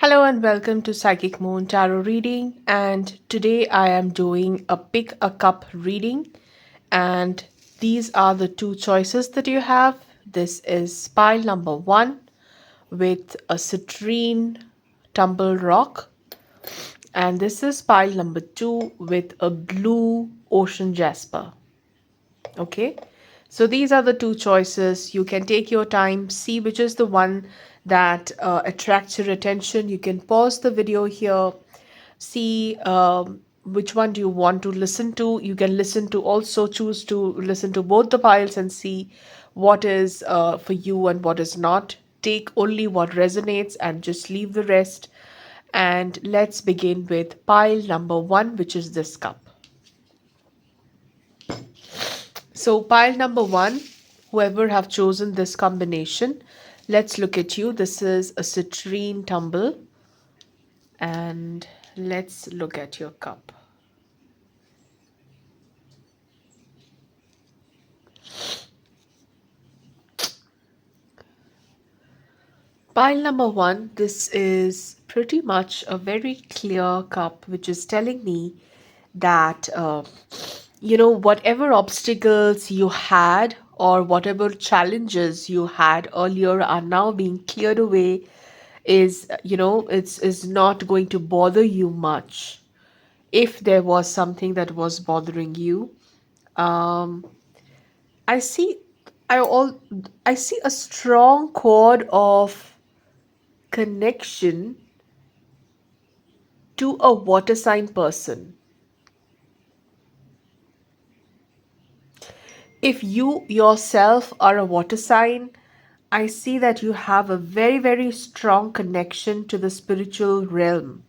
Hello and welcome to Psychic Moon Tarot reading. And today I am doing a pick a cup reading. And these are the two choices that you have. This is pile number one with a citrine tumble rock. And this is pile number two with a blue ocean jasper. Okay, so these are the two choices. You can take your time, see which is the one that attracts your attention. You can pause the video here, see which one do you want to listen to. You can listen to also choose to listen to both the piles and see what is for you and what is not. Take only what resonates and just leave the rest. And let's begin with pile number one, which is this cup. So pile number one, whoever have chosen this combination, let's look at you. This is a citrine tumble, and let's look at your cup. Pile number one, this is pretty much a very clear cup, which is telling me that, whatever obstacles you had or whatever challenges you had earlier are now being cleared away. Is it's is not going to bother you much. If there was something that was bothering you, um i see I all I see a strong cord of connection to a water sign person. If you yourself are a water sign, I see that you have a very, very strong connection to the spiritual realm,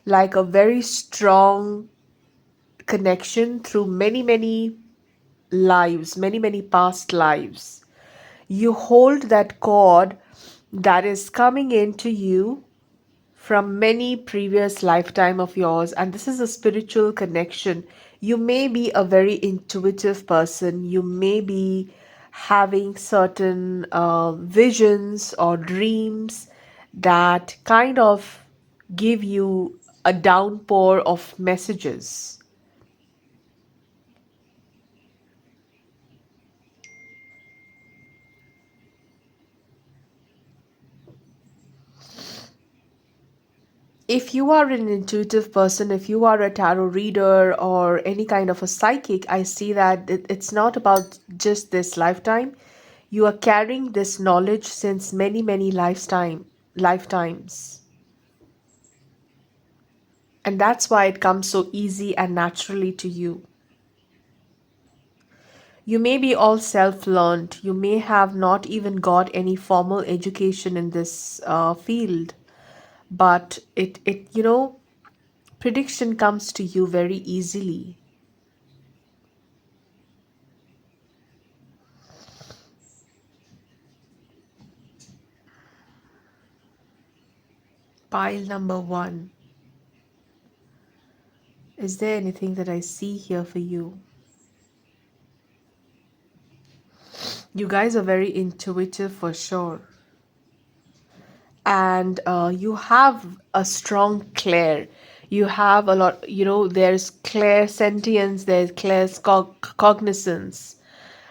like a very strong connection through many, many lives, many, many past lives. You hold that cord that is coming into you from many previous lifetime of yours, and this is a spiritual connection. You may be a very intuitive person. You may be having certain visions or dreams that kind of give you a downpour of messages. If you are an intuitive person, if you are a tarot reader or any kind of a psychic, I see that it's not about just this lifetime. You are carrying this knowledge since many, many lifetimes. And that's why it comes so easy and naturally to you. You may be all self-learned. You may have not even got any formal education in this field, but prediction comes to you very easily. Pile number one. Is there anything that I see here for you? You guys are very intuitive for sure. And you have a strong clair. You have a lot, there's clair sentience, there's clair cognizance.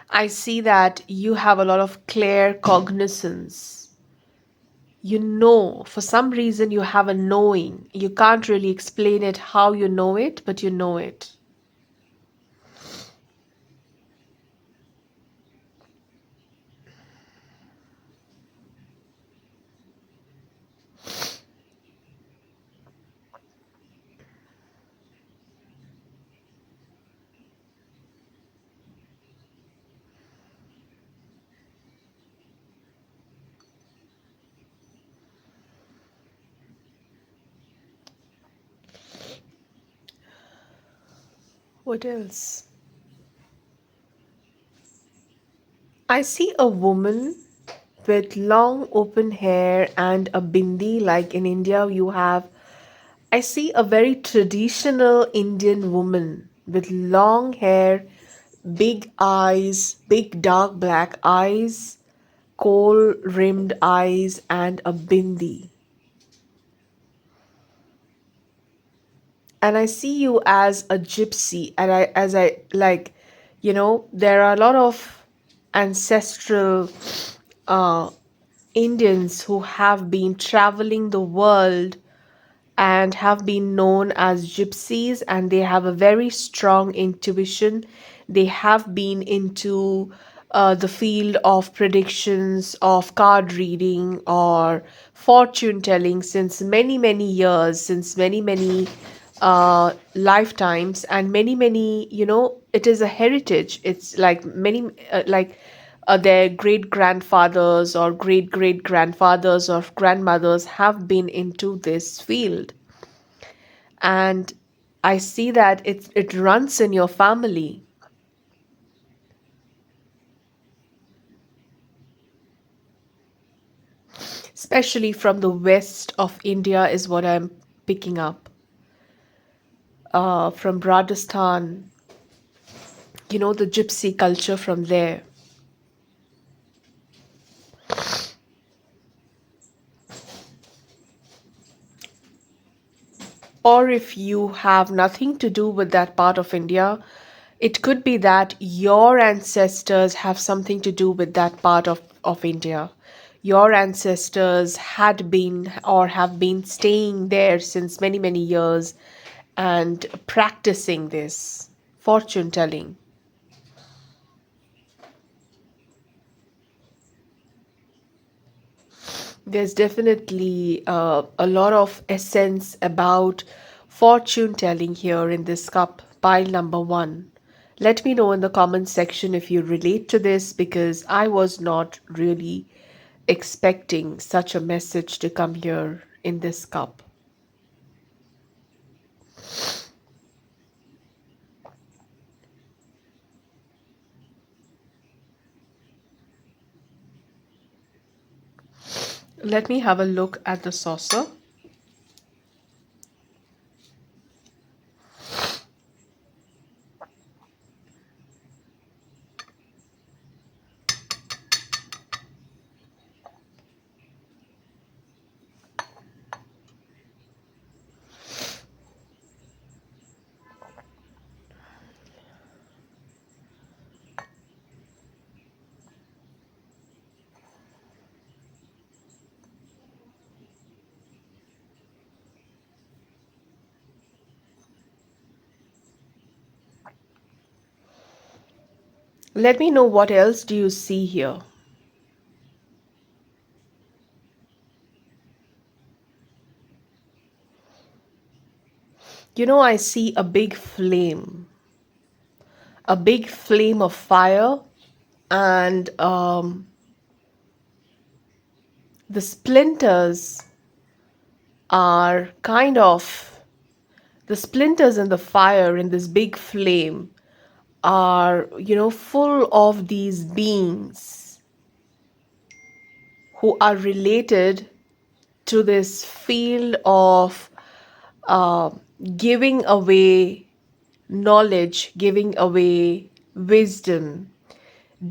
I see that you have a lot of clair cognizance. For some reason, you have a knowing. You can't really explain it how you know it, but you know it. What else? I see a woman with long open hair and a bindi, like in India you have. I see a very traditional Indian woman with long hair, big eyes, big dark black eyes, kohl rimmed eyes, and a bindi. and I see you as a gypsy, and I like, there are a lot of ancestral uh, Indians who have been traveling the world and have been known as gypsies, and they have a very strong intuition. They have been into the field of predictions, of card reading, or fortune telling since many, many years, since many, many lifetimes, and many, many, it is a heritage. It's like many, their great grandfathers or great great grandfathers or grandmothers have been into this field, and I see that it runs in your family, especially from the west of India, is what I'm picking up. From Rajasthan, the gypsy culture from there. Or if you have nothing to do with that part of India, it could be that your ancestors have something to do with that part of India. Your ancestors had been or have been staying there since many, many years and practicing this fortune telling. There's definitely a lot of essence about fortune telling here in this cup, pile number one. Let me know in the comment section if you relate to this, because I was not really expecting such a message to come here in this cup. Let me have a look at the saucer. Let me know what else do you see here. I see a big flame of fire, and the splinters are kind of the splinters in the fire in this big flame are, full of these beings who are related to this field of uh, giving away knowledge, giving away wisdom,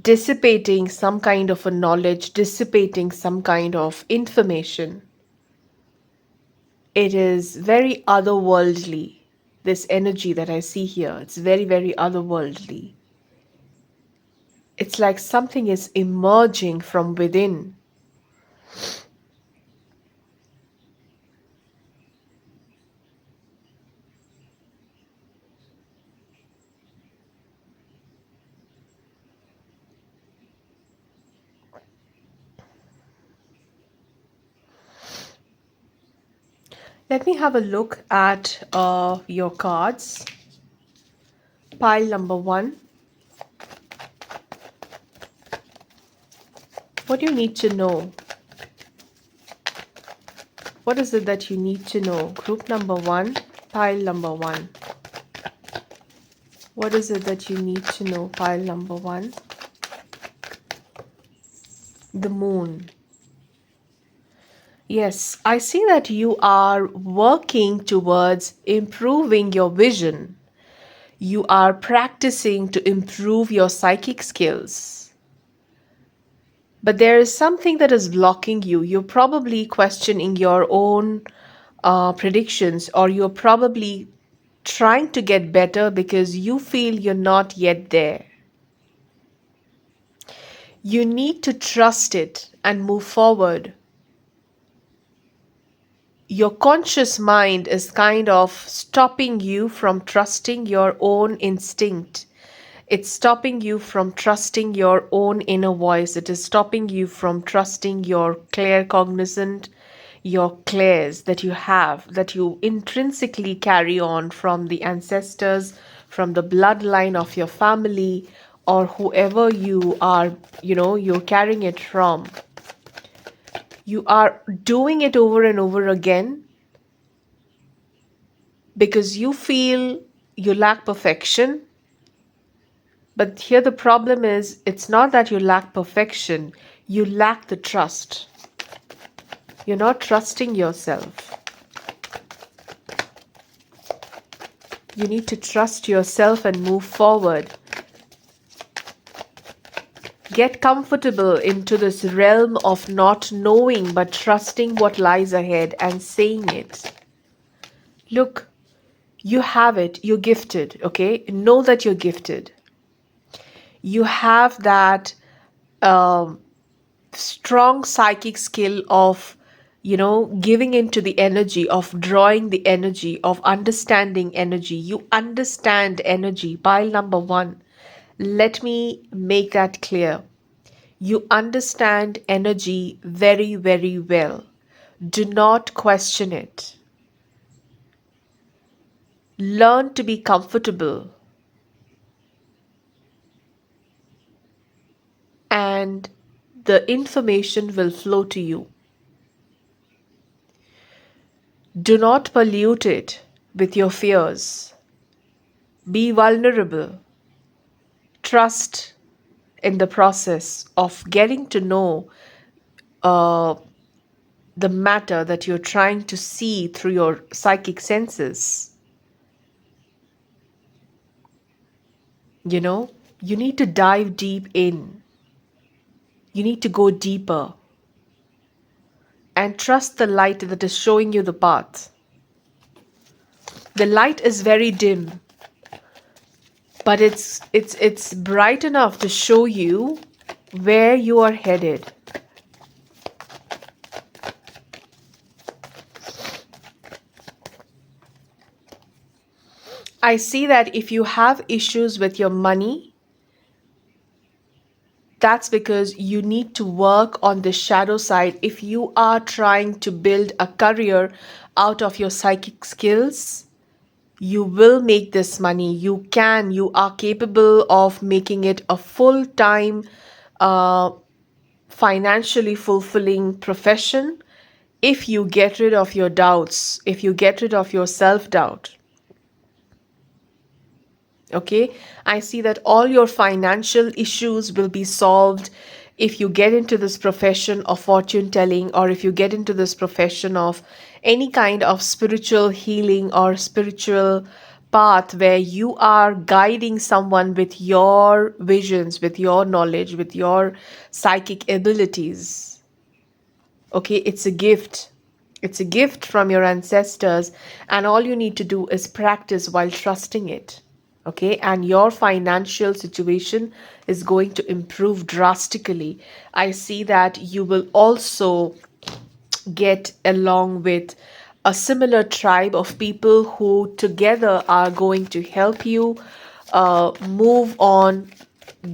dissipating some kind of a knowledge, dissipating some kind of information. It is very otherworldly. This energy that I see here, it's very, very otherworldly. It's like something is emerging from within. Let me have a look at your cards. Pile number one. What do you need to know? What is it that you need to know? Group number one, pile number one. What is it that you need to know? Pile number one. The moon. Yes, I see that you are working towards improving your vision. You are practicing to improve your psychic skills. But there is something that is blocking you. You're probably questioning your own predictions, or you're probably trying to get better because you feel you're not yet there. You need to trust it and move forward. Your conscious mind is kind of stopping you from trusting your own instinct. It's stopping you from trusting your own inner voice. It is stopping you from trusting your clear cognizant, your clairs that you have, that you intrinsically carry on from the ancestors, from the bloodline of your family, or whoever you are, you're carrying it from. You are doing it over and over again because you feel you lack perfection. But here the problem is, it's not that you lack perfection, you lack the trust. You're not trusting yourself. You need to trust yourself and move forward. Get comfortable into this realm of not knowing but trusting what lies ahead and saying it. Look, you have it. You're gifted, okay? Know that you're gifted. You have that strong psychic skill of, giving into the energy, of drawing the energy, of understanding energy. You understand energy. Pile number one. Let me make that clear. You understand energy very, very well. Do not question it. Learn to be comfortable, and the information will flow to you. Do not pollute it with your fears. Be vulnerable. Trust in the process of getting to know uh, the matter that you're trying to see through your psychic senses. You need to dive deep in. You need to go deeper and trust the light that is showing you the path. The light is very dim, but it's bright enough to show you where you are headed. I see that if you have issues with your money, that's because you need to work on the shadow side. If you are trying to build a career out of your psychic skills, you will make this money. You are capable of making it a full-time, financially fulfilling profession if you get rid of your doubts, if you get rid of your self-doubt. Okay, I see that all your financial issues will be solved if you get into this profession of fortune telling, or if you get into this profession of any kind of spiritual healing or spiritual path where you are guiding someone with your visions, with your knowledge, with your psychic abilities. Okay, it's a gift. It's a gift from your ancestors, and all you need to do is practice while trusting it. Okay, and your financial situation is going to improve drastically. I see that you will also get along with a similar tribe of people who together are going to help you move on,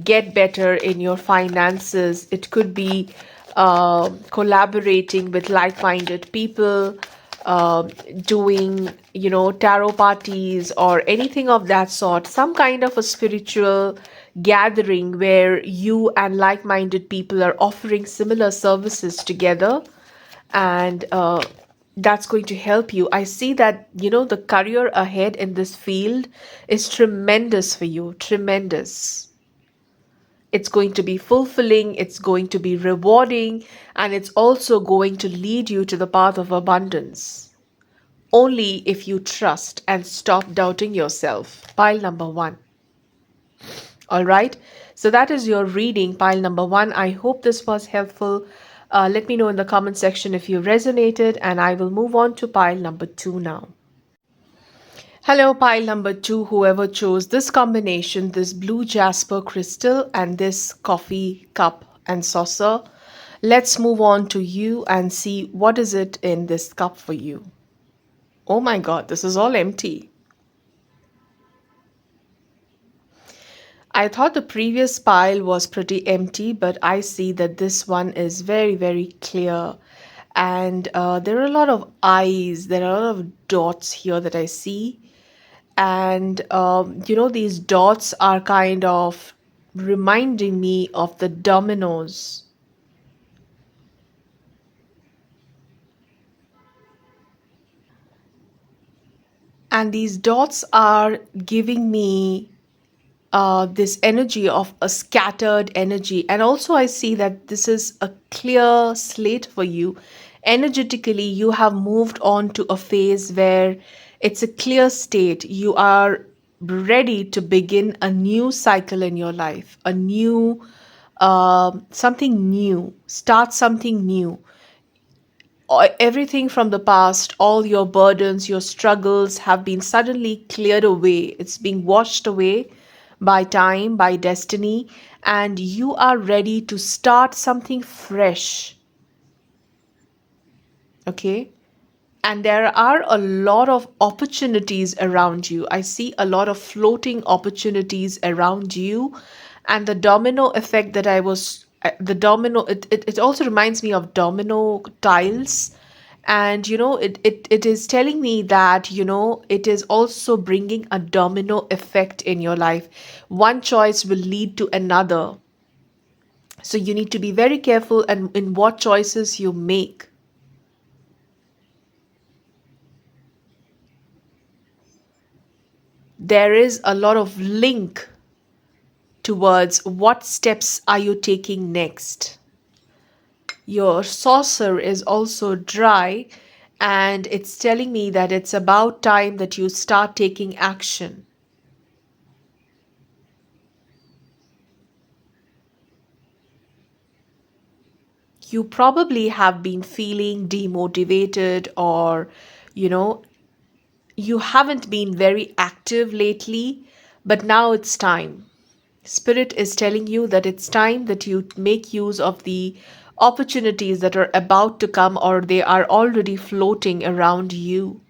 get better in your finances. It could be collaborating with like-minded people, doing, tarot parties or anything of that sort, some kind of a spiritual gathering where you and like-minded people are offering similar services together, and that's going to help you. I see that, the career ahead in this field is tremendous for you, tremendous. It's going to be fulfilling, it's going to be rewarding, and it's also going to lead you to the path of abundance. Only if you trust and stop doubting yourself. Pile number one. All right. So that is your reading, pile number one. I hope this was helpful. Let me know in the comment section if you resonated, and I will move on to pile number two now. Hello, pile number two, whoever chose this combination, this blue jasper crystal and this coffee cup and saucer. Let's move on to you and see what is it in this cup for you. Oh my god, this is all empty. I thought the previous pile was pretty empty, but I see that this one is very, very clear. And there are a lot of eyes, there are a lot of dots here that I see. And these dots are kind of reminding me of the dominoes. And these dots are giving me this energy of a scattered energy. And also, I see that this is a clear slate for you. Energetically, you have moved on to a phase where it's a clear state. You are ready to begin a new cycle in your life, a new, something new, start something new. Everything from the past, all your burdens, your struggles have been suddenly cleared away. It's being washed away by time, by destiny, and you are ready to start something fresh. Okay? And there are a lot of opportunities around you. I see a lot of floating opportunities around you. And the domino effect that I was, the domino, it also reminds me of domino tiles. And, it is telling me that, it is also bringing a domino effect in your life. One choice will lead to another. So you need to be very careful and in what choices you make. There is a lot of link towards what steps are you taking next. Your saucer is also dry, and it's telling me that it's about time that you start taking action. You probably have been feeling demotivated, or you know you haven't been very active lately, but now it's time. Spirit is telling you that it's time that you make use of the opportunities that are about to come, or they are already floating around you.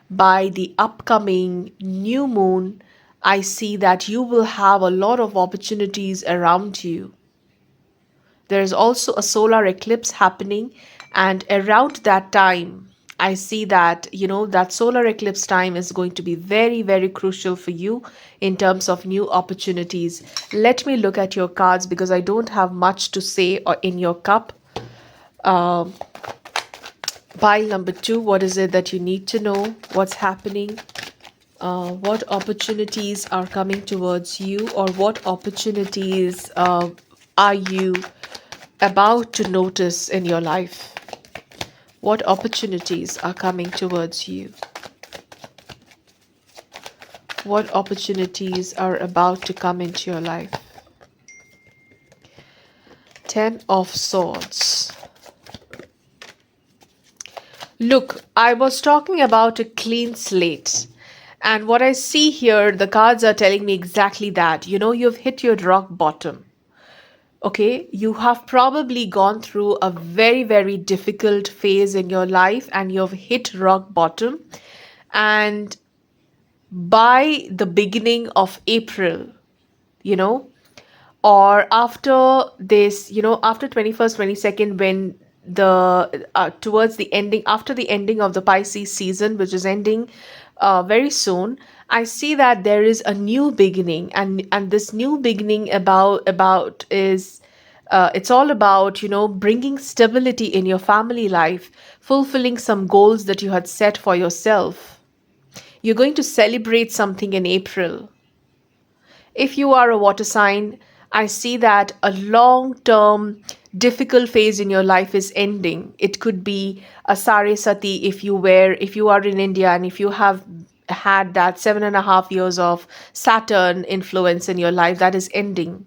By the upcoming new moon, I see that you will have a lot of opportunities around you. There's also a solar eclipse happening, and around that time, I see that, that solar eclipse time is going to be very, very crucial for you in terms of new opportunities. Let me look at your cards because I don't have much to say in your cup. Um, Pile number two, what is it that you need to know? What's happening? What opportunities are coming towards you, or what opportunities are you about to notice in your life? What opportunities are coming towards you? What opportunities are about to come into your life? Ten of Swords. Look, I was talking about a clean slate. And what I see here, the cards are telling me exactly that. You've hit your rock bottom. Okay, you have probably gone through a very, very difficult phase in your life and you've hit rock bottom. And by the beginning of April, you know, or after this, after 21st, 22nd, when towards the ending, after the ending of the Pisces season, which is ending very soon, I see that there is a new beginning, and this new beginning about is it's all about bringing stability in your family life, fulfilling some goals that you had set for yourself. You're going to celebrate something in April. If you are a water sign, I see that a long term difficult phase in your life is ending. It could be a sari sati if you are in India, and if you have had that 7.5 years of Saturn influence in your life, that is ending.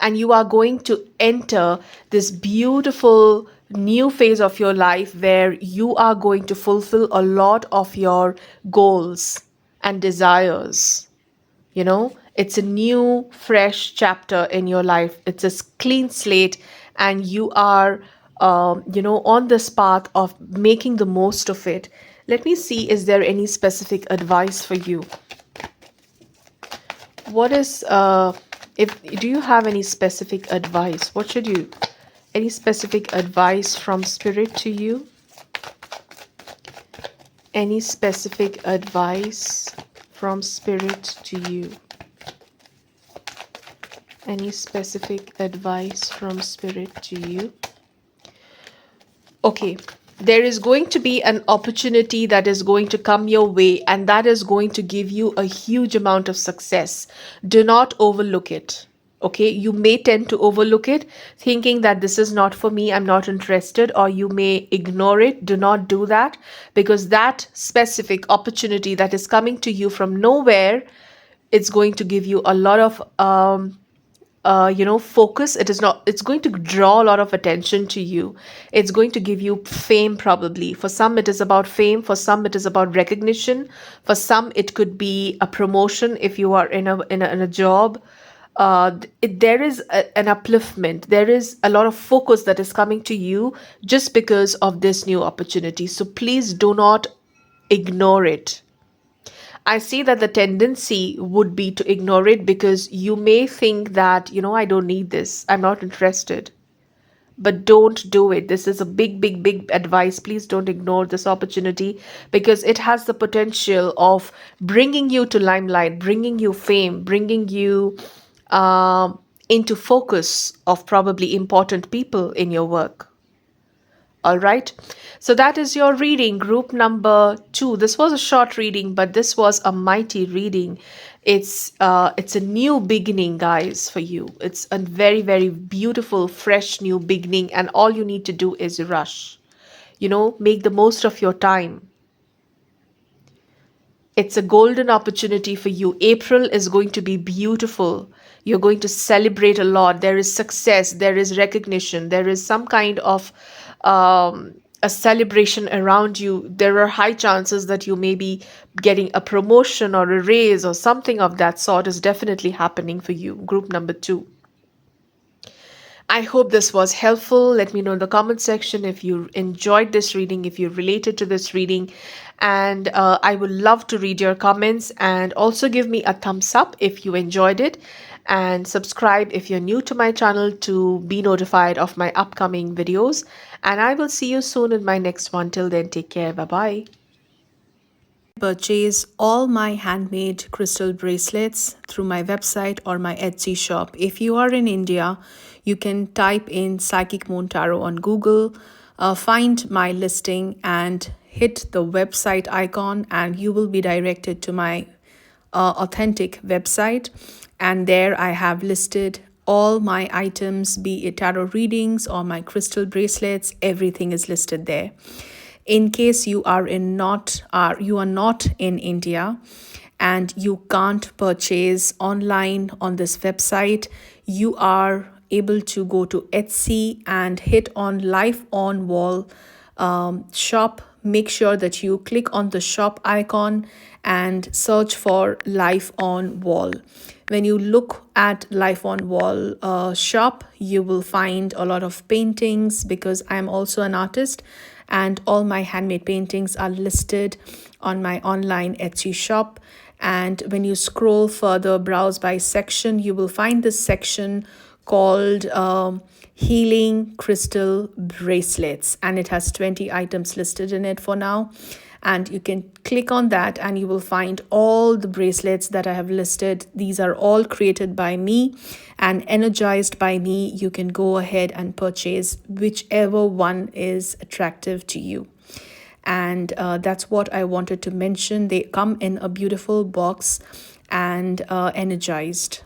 And you are going to enter this beautiful new phase of your life where you are going to fulfill a lot of your goals and desires. It's a new, fresh chapter in your life. It's a clean slate, and you are, on this path of making the most of it. Let me see, is there any specific advice for you? What is, if do you have any specific advice? Any specific advice from Spirit to you? Any specific advice from Spirit to you? Any specific advice from Spirit to you? Okay, there is going to be an opportunity that is going to come your way, and that is going to give you a huge amount of success. Do not overlook it. Okay, you may tend to overlook it, thinking that this is not for me, I'm not interested, or you may ignore it. Do not do that, because that specific opportunity that is coming to you from nowhere, it's going to give you a lot of focus. It's going to draw a lot of attention to you. It's going to give you fame, probably. For some it is about fame, for some it is about recognition, for some it could be a promotion if you are in a job. There is an upliftment, there is a lot of focus that is coming to you just because of this new opportunity. So please do not ignore it. I see that the tendency would be to ignore it because you may think that, I don't need this, I'm not interested. But don't do it. This is a big, big, big advice. Please don't ignore this opportunity, because it has the potential of bringing you to limelight, bringing you fame, bringing you into focus of probably important people in your work. All right. So that is your reading, group number 2. This was a short reading, but this was a mighty reading. It's a new beginning, guys, for you. It's a very, very beautiful, fresh new beginning, and all you need to do is rush. Make the most of your time. It's a golden opportunity for you. April is going to be beautiful. You're going to celebrate a lot. There is success, there is recognition, there is some kind of a celebration around you. There are high chances that you may be getting a promotion or a raise, or something of that sort is definitely happening for you, group number 2. I hope this was helpful. Let me know in the comment section if you enjoyed this reading, if you related to this reading. And I would love to read your comments, and also give me a thumbs up if you enjoyed it. And subscribe if you're new to my channel to be notified of my upcoming videos. And I will see you soon in my next one. Till then, take care. Bye-bye. Purchase all my handmade crystal bracelets through my website or my Etsy shop. If you are in India, you can type in Psychic Moon Tarot on Google, find my listing and hit the website icon, and you will be directed to my authentic website. And there I have listed all my items, be it tarot readings or my crystal bracelets. Everything is listed there. In case you are not in India and you can't purchase online on this website, you are able to go to Etsy and hit on Life on Wall shop. Make sure that you click on the shop icon and search for Life on Wall. When you look at Life on Wall shop, you will find a lot of paintings, because I am also an artist, and all my handmade paintings are listed on my online Etsy shop. And when you scroll further, browse by section, you will find this section called Healing Crystal Bracelets, and it has 20 items listed in it for now. And you can click on that and you will find all the bracelets that I have listed. These are all created by me and energized by me. You can go ahead and purchase whichever one is attractive to you. And that's what I wanted to mention. They come in a beautiful box and energized.